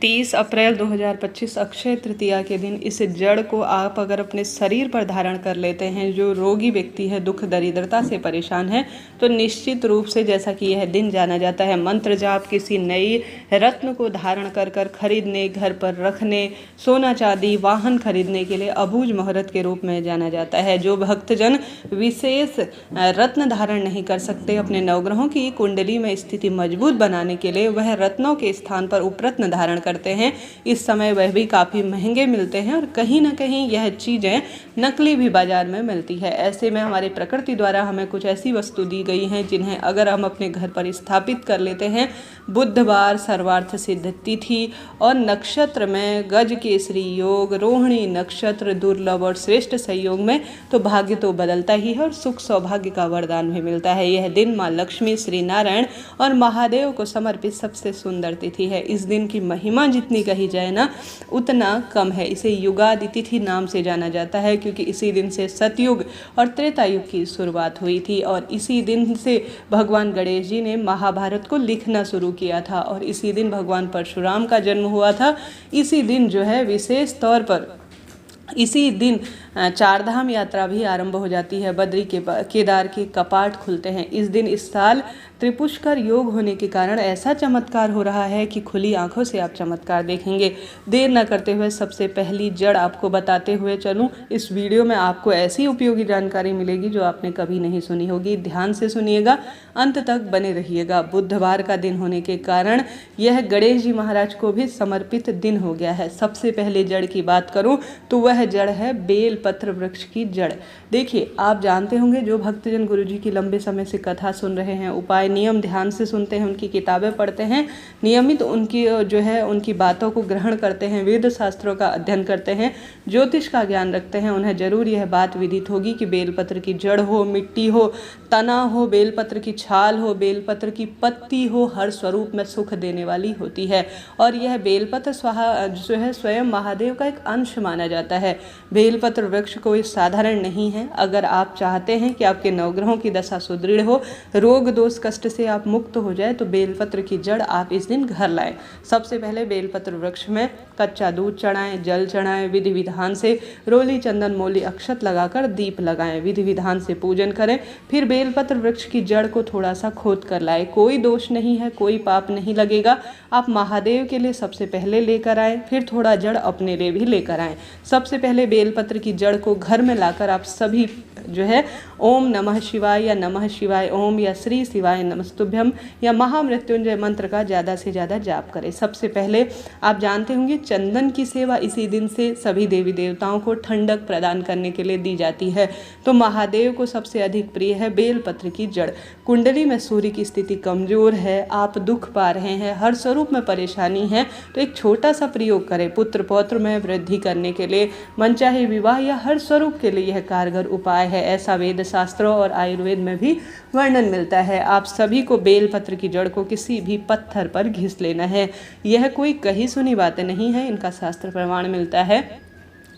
30 अप्रैल 2025 अक्षय तृतीया के दिन इस जड़ को आप अगर अपने शरीर पर धारण कर लेते हैं, जो रोगी व्यक्ति है, दुख दरिद्रता से परेशान है, तो निश्चित रूप से जैसा कि यह दिन जाना जाता है मंत्र जाप किसी नई रत्न को धारण कर कर खरीदने, घर पर रखने, सोना चांदी वाहन खरीदने के लिए अबूझ मुहूर्त के रूप में जाना जाता है। जो भक्तजन विशेष रत्न धारण नहीं कर सकते, अपने नवग्रहों की कुंडली में स्थिति मजबूत बनाने के लिए वह रत्नों के स्थान पर उपरत्न धारण करते हैं। इस समय वह भी काफ़ी महंगे मिलते हैं और कहीं ना कहीं यह चीज़ें नकली भी बाजार में मिलती है। ऐसे में हमारी प्रकृति द्वारा हमें कुछ ऐसी वस्तु दी गई हैं जिन्हें अगर हम अपने घर पर स्थापित कर लेते हैं, बुधवार सर्वार्थ सिद्ध तिथि और नक्षत्र में गज केसरी योग, रोहिणी नक्षत्र दुर्लभ और श्रेष्ठ संयोग में, तो भाग्य तो बदलता ही है और सुख सौभाग्य का वरदान भी मिलता है। यह दिन माँ लक्ष्मी, श्री नारायण और महादेव को समर्पित सबसे सुंदर तिथि है। इस दिन की महिमा जितनी कही जाए ना उतना कम है। इसे युगादि तिथि नाम से जाना जाता है क्योंकि इसी दिन से सतयुग और त्रेता युग की शुरुआत हुई थी और इसी दिन से भगवान गणेश जी ने महाभारत को लिखना शुरू किया था और इसी दिन भगवान परशुराम का जन्म हुआ था। इसी दिन जो है विशेष तौर पर इसी दिन चारधाम यात्रा भी आरंभ हो जाती है। बद्री के केदार के कपाट खुलते हैं। इस दिन इस साल त्रिपुष्कर योग होने के कारण ऐसा चमत्कार हो रहा है कि खुली आंखों से आप चमत्कार देखेंगे। देर न करते हुए सबसे पहली जड़ आपको बताते हुए चलूं। इस वीडियो में आपको ऐसी उपयोगी जानकारी मिलेगी जो आपने कभी नहीं सुनी होगी। ध्यान से सुनिएगा, अंत तक बने रहिएगा। बुधवार का दिन होने के कारण यह गणेश जी महाराज को भी समर्पित दिन हो गया है। सबसे पहले जड़ की बात करूँ तो वह जड़ है बेल पत्र वृक्ष की जड़। देखिए, आप जानते होंगे जो भक्तजन गुरु जी की लंबे समय से कथा सुन रहे हैं, उपाय नियम ध्यान से सुनते हैं, उनकी किताबें पढ़ते हैं, नियमित उनकी जो है उनकी बातों को ग्रहण करते हैं, वेद शास्त्रों का अध्ययन करते हैं, ज्योतिष का ज्ञान रखते हैं, उन्हें जरूर यह बात विदित होगी कि बेलपत्र की जड़ हो, मिट्टी हो, तना हो, बेलपत्र की छाल हो, बेलपत्र की पत्ती हो, हर स्वरूप में सुख देने वाली होती है। और यह बेलपत्र जो है स्वयं महादेव का एक अंश माना जाता है। बेलपत्र वृक्ष कोई साधारण नहीं है। अगर आप चाहते हैं कि आपके नवग्रहों की दशा सुदृढ़ हो, रोग दोष कष्ट से आप मुक्त हो जाए, तो बेलपत्र की जड़ आप इस दिन घर लाएं। सबसे पहले बेलपत्र वृक्ष में कच्चा दूध चढ़ाएं, जल चढ़ाएं, विधि विधान से रोली चंदन मोली अक्षत लगाकर दीप लगाएं, विधि विधान से पूजन करें। फिर बेलपत्र वृक्ष की जड़ को थोड़ा सा खोद कर लाएं। कोई दोष नहीं है, कोई पाप नहीं लगेगा। आप महादेव के लिए सबसे पहले लेकर आएं, फिर थोड़ा जड़ अपने लिए भी लेकर आएं। सबसे पहले बेलपत्र की जड़ को घर में लाकर आप सभी जो है ओम नमः शिवाय या नमः शिवाय ओम या श्री शिवाय नमस्तुभ्यम या महामृत्युंजय मंत्र का ज़्यादा से ज़्यादा जाप करें। सबसे पहले आप जानते होंगे चंदन की सेवा इसी दिन से सभी देवी देवताओं को ठंडक प्रदान करने के लिए दी जाती है। तो महादेव को सबसे अधिक प्रिय है बेलपत्र की जड़। कुंडली में सूर्य की स्थिति कमजोर है, आप दुख पा रहे हैं, हर स्वरूप में परेशानी है, तो एक छोटा सा प्रयोग करें। पुत्र पौत्र में वृद्धि करने के लिए, मनचाहे विवाह या हर स्वरूप के लिए यह कारगर उपाय है। ऐसा वेद शास्त्रों और आयुर्वेद में भी वर्णन मिलता है। आप सभी को बेलपत्र की जड़ को किसी भी पत्थर पर घिस लेना है। यह कोई कही सुनी बातें नहीं है, इनका शास्त्र प्रमाण मिलता है।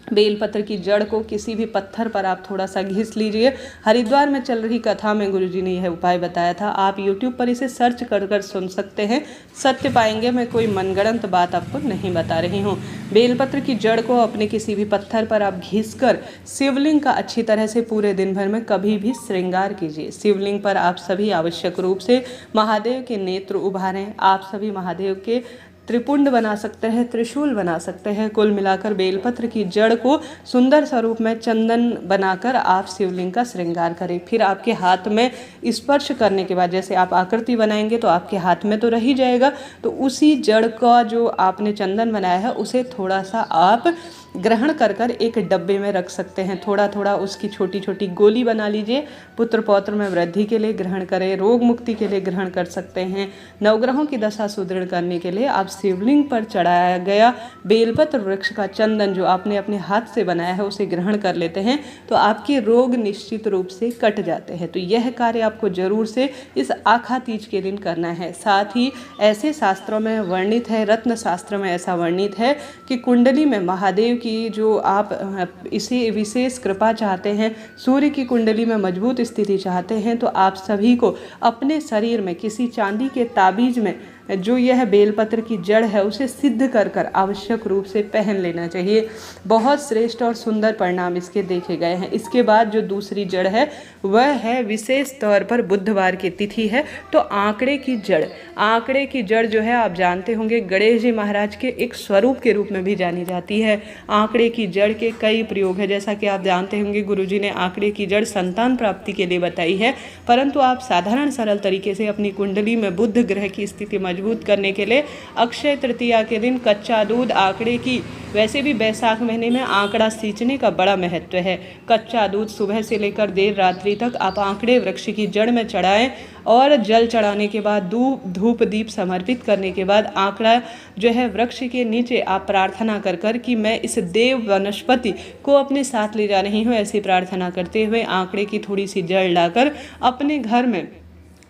बेलपत्र की जड़ को किसी भी पत्थर पर आप थोड़ा सा घिस लीजिए। हरिद्वार में चल रही कथा में गुरुजी ने यह उपाय बताया था। आप YouTube पर इसे सर्च कर कर सुन सकते हैं, सत्य पाएंगे। मैं कोई मनगढ़ंत बात आपको नहीं बता रही हूँ। बेलपत्र की जड़ को अपने किसी भी पत्थर पर आप घिसकर शिवलिंग का अच्छी तरह से पूरे दिन भर में कभी भी श्रृंगार कीजिए। शिवलिंग पर आप सभी आवश्यक रूप से महादेव के नेत्र उभारें। आप सभी महादेव के त्रिपुंड बना सकते हैं, त्रिशूल बना सकते हैं। कुल मिलाकर बेलपत्र की जड़ को सुंदर स्वरूप में चंदन बनाकर आप शिवलिंग का श्रृंगार करें। फिर आपके हाथ में स्पर्श करने के बाद, जैसे आप आकृति बनाएंगे तो आपके हाथ में तो रह ही जाएगा, तो उसी जड़ का जो आपने चंदन बनाया है उसे थोड़ा सा आप ग्रहण कर कर एक डब्बे में रख सकते हैं। थोड़ा थोड़ा उसकी छोटी छोटी गोली बना लीजिए। पुत्र पौत्र में वृद्धि के लिए ग्रहण करें, रोग मुक्ति के लिए ग्रहण कर सकते हैं। नवग्रहों की दशा सुदृढ़ करने के लिए आप शिवलिंग पर चढ़ाया गया बेलपत्र वृक्ष का चंदन जो आपने अपने हाथ से बनाया है उसे ग्रहण कर लेते हैं, तो आपके रोग निश्चित रूप से कट जाते हैं। तो यह कार्य आपको जरूर से इस आखा तीज के दिन करना है। साथ ही ऐसे शास्त्रों में वर्णित है, रत्न शास्त्र में ऐसा वर्णित है कि कुंडली में महादेव की जो आप इसे विशेष कृपा चाहते हैं, सूर्य की कुंडली में मजबूत स्थिति चाहते हैं, तो आप सभी को अपने शरीर में किसी चांदी के ताबीज में जो यह बेलपत्र की जड़ है उसे सिद्ध कर कर आवश्यक रूप से पहन लेना चाहिए। बहुत श्रेष्ठ और सुंदर परिणाम इसके देखे गए हैं। इसके बाद जो दूसरी जड़ है वह है विशेष तौर पर बुधवार की तिथि है तो आंकड़े की जड़। आंकड़े की जड़ जो है आप जानते होंगे गणेश जी महाराज के एक स्वरूप के रूप में भी जानी जाती है। आंकड़े की जड़ के कई प्रयोग है, जैसा कि आप जानते होंगे गुरुजी ने आंकड़े की जड़ संतान प्राप्ति के लिए बताई है, परंतु आप साधारण सरल तरीके से अपनी कुंडली में बुध ग्रह की स्थिति मजबूत करने के लिए अक्षय तृतीया के दिन कच्चा दूध आंकड़े की, वैसे भी बैसाख महीने में आंकड़ा सींचने का बड़ा महत्व है। कच्चा दूध सुबह से लेकर देर रात्रि तक आप आंकड़े वृक्ष की जड़ में चढ़ाएं और जल चढ़ाने के बाद धूप दीप समर्पित करने के बाद आंकड़ा जो है वृक्ष के नीचे आप प्रार्थना कर कर कि मैं इस देव वनस्पति को अपने साथ ले जा रही हूँ, ऐसी प्रार्थना करते हुए आंकड़े की थोड़ी सी जड़ लाकर अपने घर में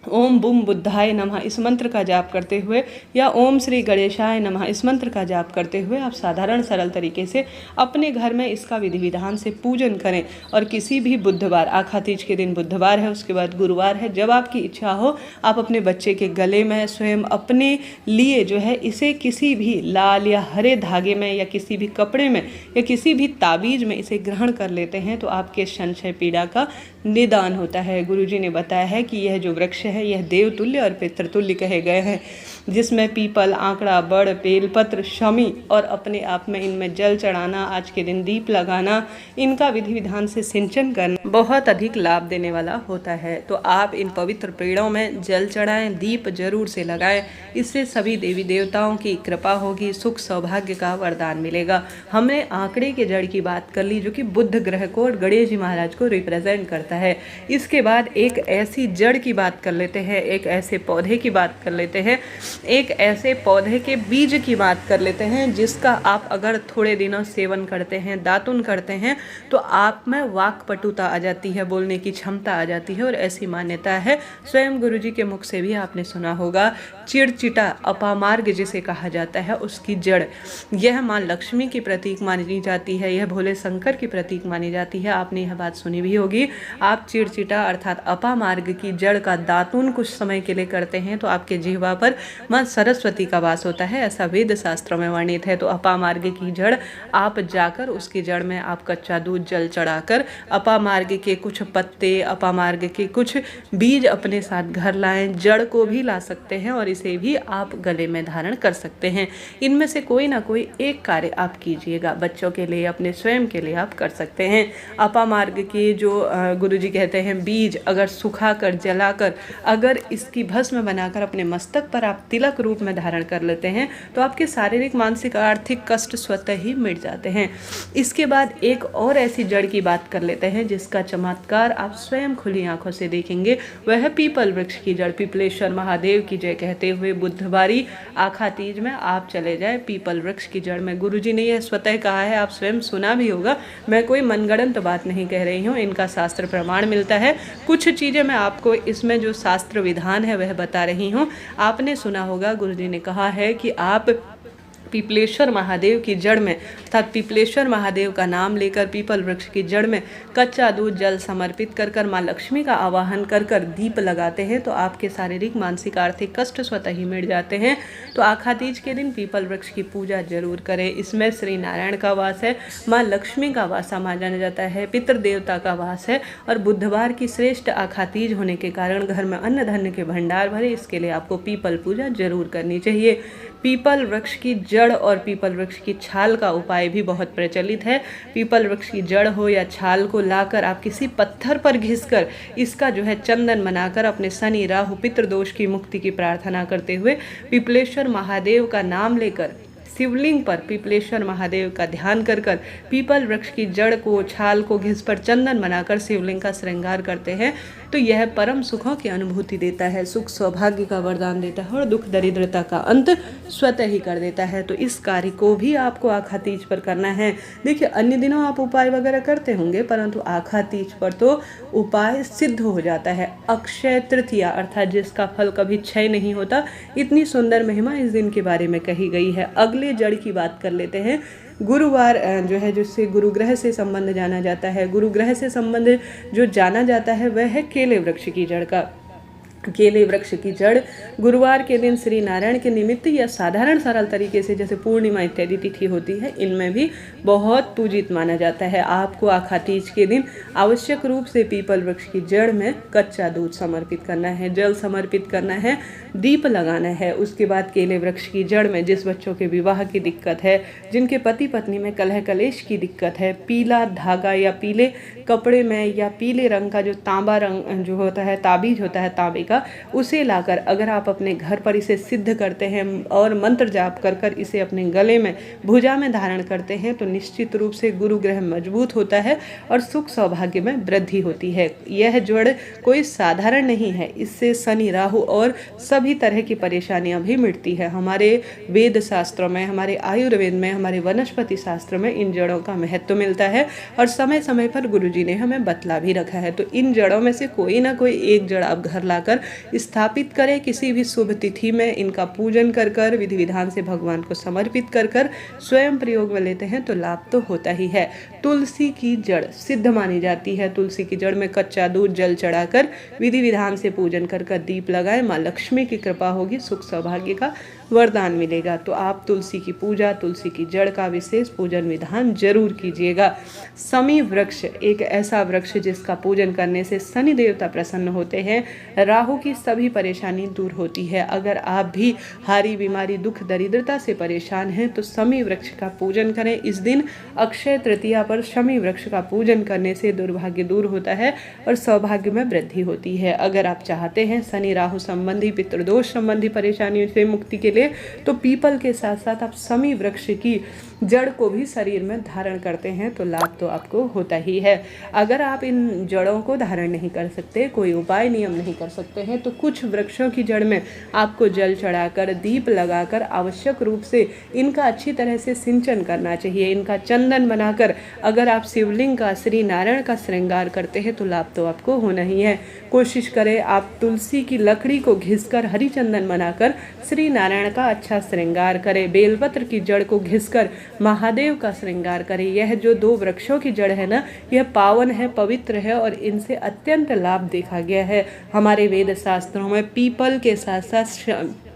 ओम बुम बुद्धाय नमः इस मंत्र का जाप करते हुए या ओम श्री गणेशाय नमः इस मंत्र का जाप करते हुए आप साधारण सरल तरीके से अपने घर में इसका विधि विधान से पूजन करें। और किसी भी बुधवार, आखा तीज के दिन बुधवार है, उसके बाद गुरुवार है, जब आपकी इच्छा हो आप अपने बच्चे के गले में स्वयं अपने लिए जो है इसे किसी भी लाल या हरे धागे में या किसी भी कपड़े में या किसी भी ताबीज में इसे ग्रहण कर लेते हैं तो आपके संशय पीड़ा का निदान होता है। गुरुजी ने बताया है कि यह जो वृक्ष है यह देवतुल्य और पितृतुल्य कहे गए हैं, जिसमें पीपल, आंकड़ा, बड़, बेलपत्र, शमी और अपने आप में इनमें जल चढ़ाना, आज के दिन दीप लगाना, इनका विधि विधान से सिंचन करना बहुत अधिक लाभ देने वाला होता है। तो आप इन पवित्र पेड़ों में जल चढ़ाएं, दीप जरूर से लगाएं, इससे सभी देवी देवताओं की कृपा होगी, सुख सौभाग्य का वरदान मिलेगा। हमने आंकड़े के जड़ की बात कर ली जो कि बुध ग्रह को और गणेश जी महाराज को रिप्रेजेंट करता है। इसके बाद एक ऐसी जड़ की बात कर लेते हैं, एक ऐसे पौधे की बात कर लेते हैं, एक ऐसे पौधे के बीज की बात कर लेते हैं जिसका आप अगर थोड़े दिनों सेवन करते हैं, दातुन करते हैं तो आप में वाक्पटुता आ जाती है, बोलने की क्षमता आ जाती है। और ऐसी मान्यता है, स्वयं गुरुजी के मुख से भी आपने सुना होगा, चिड़चिटा अपामार्ग जिसे कहा जाता है उसकी जड़, यह माँ लक्ष्मी की प्रतीक मानी जाती है, यह भोले शंकर की प्रतीक मानी जाती है। आपने यह बात सुनी भी होगी। आप चिड़चिटा अर्थात अपामार्ग की जड़ का दातुन कुछ समय के लिए करते हैं तो आपके जिह्वा पर माँ सरस्वती का वास होता है, ऐसा वेद शास्त्रों में वर्णित है। तो अपामार्ग की जड़ आप जाकर उसकी जड़ में आप कच्चा दूध जल चढ़ाकर अपामार्ग के कुछ पत्ते, अपामार्ग के कुछ बीज अपने साथ घर लाएं, जड़ को भी ला सकते हैं और इसे भी आप गले में धारण कर सकते हैं। इनमें से कोई ना कोई एक कार्य आप कीजिएगा, बच्चों के लिए, अपने स्वयं के लिए आप कर सकते हैं। अपामार्ग के जो गुरुजी कहते हैं बीज अगर सुखाकर जलाकर अगर इसकी भस्म बनाकर अपने मस्तक पर आप तिलक रूप में धारण कर लेते हैं तो आपके शारीरिक, मानसिक, आर्थिक कष्ट स्वतः ही मिट जाते हैं। इसके बाद एक और ऐसी जड़ की बात कर लेते हैं जिसका चमत्कार आप स्वयं खुली आंखों से देखेंगे, वह है पीपल वृक्ष की जड़। पीपलेश्वर महादेव की जय कहते हुए बुधवारी आखा तीज में आप चले जाए पीपल वृक्ष की जड़ में। गुरुजी ने यह स्वतः कहा है, आप स्वयं सुना भी होगा, मैं कोई मनगढ़ंत बात नहीं कह रही हूँ, इनका शास्त्र प्रमाण मिलता है। कुछ चीज़ें मैं आपको इसमें जो शास्त्र विधान है वह बता रही हूँ। आपने सुना होगा गुरुजी ने कहा है कि आप पीपलेश्वर महादेव की जड़ में अर्थात पीपलेश्वर महादेव का नाम लेकर पीपल वृक्ष की जड़ में कच्चा दूध जल समर्पित कर कर माँ लक्ष्मी का आवाहन कर कर दीप लगाते हैं तो आपके शारीरिक, मानसिक, आर्थिक कष्ट स्वतः ही मिट जाते हैं। तो आखा तीज के दिन पीपल वृक्ष की पूजा जरूर करें। इसमें श्री नारायण का वास है, माँ लक्ष्मी का वास माना जाता है, पितृदेवता का वास है और बुधवार की श्रेष्ठ आखा तीज होने के कारण घर में अन्न धन्य के भंडार भरे। इसके लिए आपको पीपल पूजा जरूर करनी चाहिए। पीपल वृक्ष की जड़ और पीपल वृक्ष की छाल का उपाय भी बहुत प्रचलित है। पीपल वृक्ष की जड़ हो या छाल को लाकर आप किसी पत्थर पर घिसकर इसका जो है चंदन बनाकर अपने शनि, राहु, पितृदोष की मुक्ति की प्रार्थना करते हुए पीपलेश्वर महादेव का नाम लेकर शिवलिंग पर पीपलेश्वर महादेव का ध्यान कर कर पीपल वृक्ष की जड़ को, छाल को घिस पर चंदन बनाकर शिवलिंग का श्रृंगार करते हैं तो यह परम सुखों की अनुभूति देता है, सुख सौभाग्य का वरदान देता है और दुख दरिद्रता का अंत स्वतः ही कर देता है। तो इस कार्य को भी आपको आखा तीज पर करना है। देखिए, अन्य दिनों आप उपाय वगैरह करते होंगे परंतु आखा तीज पर तो उपाय सिद्ध हो जाता है। अक्षय तृतीया अर्थात जिसका फल कभी क्षय नहीं होता, इतनी सुंदर महिमा इस दिन के बारे में कही गई है। अगले जड़ की बात कर लेते हैं। गुरुवार जो है जिससे गुरु ग्रह से संबंध जाना जाता है, गुरु ग्रह से संबंध जो जाना जाता है वह है केले वृक्ष की जड़ का। केले वृक्ष की जड़ गुरुवार के दिन श्री नारायण के निमित्त या साधारण सरल तरीके से जैसे पूर्णिमा इत्यादि तिथि होती है, इनमें भी बहुत पूजित माना जाता है। आपको आखा तीज के दिन आवश्यक रूप से पीपल वृक्ष की जड़ में कच्चा दूध समर्पित करना है, जल समर्पित करना है, दीप लगाना है। उसके बाद केले वृक्ष की जड़ में जिस बच्चों के विवाह की दिक्कत है, जिनके पति पत्नी में कलह कलेश की दिक्कत है, पीला धागा या पीले कपड़े में या पीले रंग का जो तांबा रंग जो होता है, ताबीज होता है तांबे का, उसे लाकर अगर आप अपने घर पर इसे सिद्ध करते हैं और मंत्र जाप कर कर इसे अपने गले में भुजा में धारण करते हैं तो निश्चित रूप से गुरु ग्रह मजबूत होता है और सुख सौभाग्य में वृद्धि होती है। यह जड़ कोई साधारण नहीं है, इससे शनि राहु और सभी तरह की परेशानियां भी मिटती है। हमारे वेद शास्त्रों में, हमारे आयुर्वेद में, हमारे वनस्पति शास्त्र में इन जड़ों का महत्व मिलता है और समय समय पर गुरुजी ने हमें बतला भी रखा है। तो इन जड़ों में से कोई ना कोई एक जड़ आप घर लाकर स्थापित करें, किसी भी शुभ तिथि में इनका पूजन कर कर विधि विधान से भगवान को समर्पित कर कर स्वयं प्रयोग में लेते हैं तो लाभ तो होता ही है। तुलसी की जड़ सिद्ध मानी जाती है। तुलसी की जड़ में कच्चा दूध जल चढ़ाकर विधि विधान से पूजन कर कर दीप लगाए, माँ लक्ष्मी की कृपा होगी, सुख सौभाग्य का वरदान मिलेगा। तो आप तुलसी की पूजा, तुलसी की जड़ का विशेष पूजन विधान जरूर कीजिएगा। शमी वृक्ष एक ऐसा वृक्ष जिसका पूजन करने से शनि देवता प्रसन्न होते हैं, राहु की सभी परेशानी दूर होती है। अगर आप भी हारी बीमारी दुख दरिद्रता से परेशान हैं तो शमी वृक्ष का पूजन करें। इस दिन अक्षय तृतीया पर शमी वृक्ष का पूजन करने से दुर्भाग्य दूर होता है और सौभाग्य में वृद्धि होती है। अगर आप चाहते हैं शनि राहु संबंधी पितृदोष संबंधी परेशानियों से मुक्ति के लिए तो पीपल के साथ साथ आप शमी वृक्ष की जड़ को भी शरीर में धारण करते हैं तो लाभ तो आपको होता ही है। अगर आप इन जड़ों को धारण नहीं कर सकते, कोई उपाय नियम नहीं कर सकते हैं, तो कुछ वृक्षों की जड़ में आपको जल चढ़ाकर दीप लगाकर आवश्यक रूप से इनका अच्छी तरह से सिंचन करना चाहिए। इनका चंदन बनाकर अगर आप शिवलिंग का, श्री नारायण का श्रृंगार करते हैं तो लाभ तो आपको होना ही है। कोशिश करें आप तुलसी की लकड़ी को घिसकर हरी चंदन बनाकर श्री नारायण का अच्छा श्रृंगार करें। बेलपत्र की जड़ को घिसकर महादेव का श्रृंगार करें। यह जो दो वृक्षों की जड़ है ना, यह पावन है, पवित्र है और इनसे अत्यंत लाभ देखा गया है। हमारे वेद शास्त्रों में पीपल के साथ साथ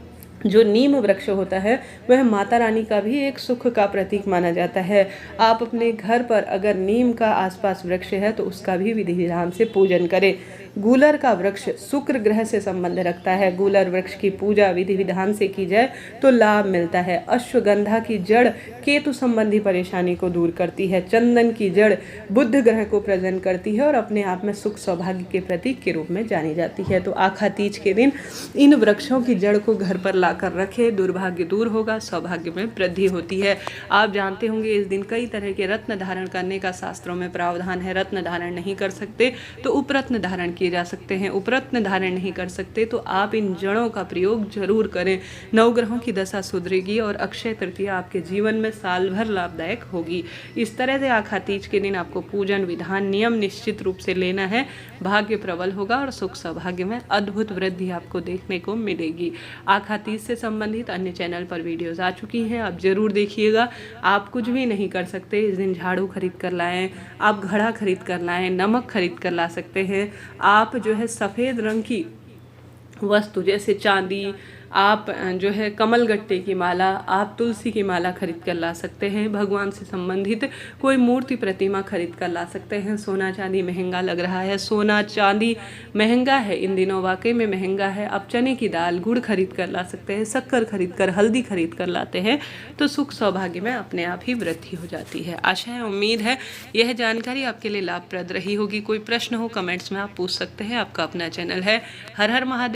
जो नीम वृक्ष होता है वह माता रानी का भी एक सुख का प्रतीक माना जाता है। आप अपने घर पर अगर नीम का आसपास वृक्ष है तो उसका भी विधि विधान से पूजन करें। गूलर का वृक्ष शुक्र ग्रह से संबंध रखता है। गूलर वृक्ष की पूजा विधि विधान से की जाए तो लाभ मिलता है। अश्वगंधा की जड़ केतु संबंधी परेशानी को दूर करती है। चंदन की जड़ बुध ग्रह को प्रेजेंट करती है और अपने आप में सुख सौभाग्य के प्रतीक के रूप में जानी जाती है। तो आखा तीज के दिन इन वृक्षों की जड़ को घर पर लाकर रखें, दुर्भाग्य दूर होगा, सौभाग्य में वृद्धि होती है। आप जानते होंगे इस दिन कई तरह के रत्न धारण करने का शास्त्रों में प्रावधान है। रत्न धारण नहीं कर सकते तो उपरत्न धारण किए जा सकते हैं। उपरत्न धारण नहीं कर सकते तो आप इन जड़ों का प्रयोग जरूर करें। नवग्रहों की दशा सुधरेगी और अक्षय तृतीया आपके जीवन में साल भर लाभदायक होगी। इस तरह से आखा तीज के दिन आपको पूजन विधान नियम निश्चित रूप से लेना है। भाग्य प्रबल होगा और सुख सौभाग्य में अद्भुत वृद्धि आपको देखने को मिलेगी। आखा तीज से संबंधित अन्य चैनल पर वीडियोस आ चुकी हैं, आप जरूर देखिएगा। आप कुछ भी नहीं कर सकते, इस दिन झाड़ू खरीद कर लाएं, आप घड़ा खरीद कर लाएं, नमक खरीद कर ला सकते हैं। आप जो है सफ़ेद रंग की वस्तु जैसे चांदी, आप जो है कमल गट्टे की माला, आप तुलसी की माला खरीद कर ला सकते हैं। भगवान से संबंधित कोई मूर्ति प्रतिमा खरीद कर ला सकते हैं। सोना चांदी महंगा लग रहा है, सोना चांदी महंगा है इन दिनों, वाकई में महंगा है। आप चने की दाल, गुड़ खरीद कर ला सकते हैं, शक्कर खरीद कर, हल्दी खरीद कर लाते हैं तो सुख सौभाग्य में अपने आप ही वृद्धि हो जाती है। आशा है, उम्मीद है यह जानकारी आपके लिए लाभप्रद रही होगी। कोई प्रश्न हो कमेंट्स में आप पूछ सकते हैं। आपका अपना चैनल है हर हर महादेव।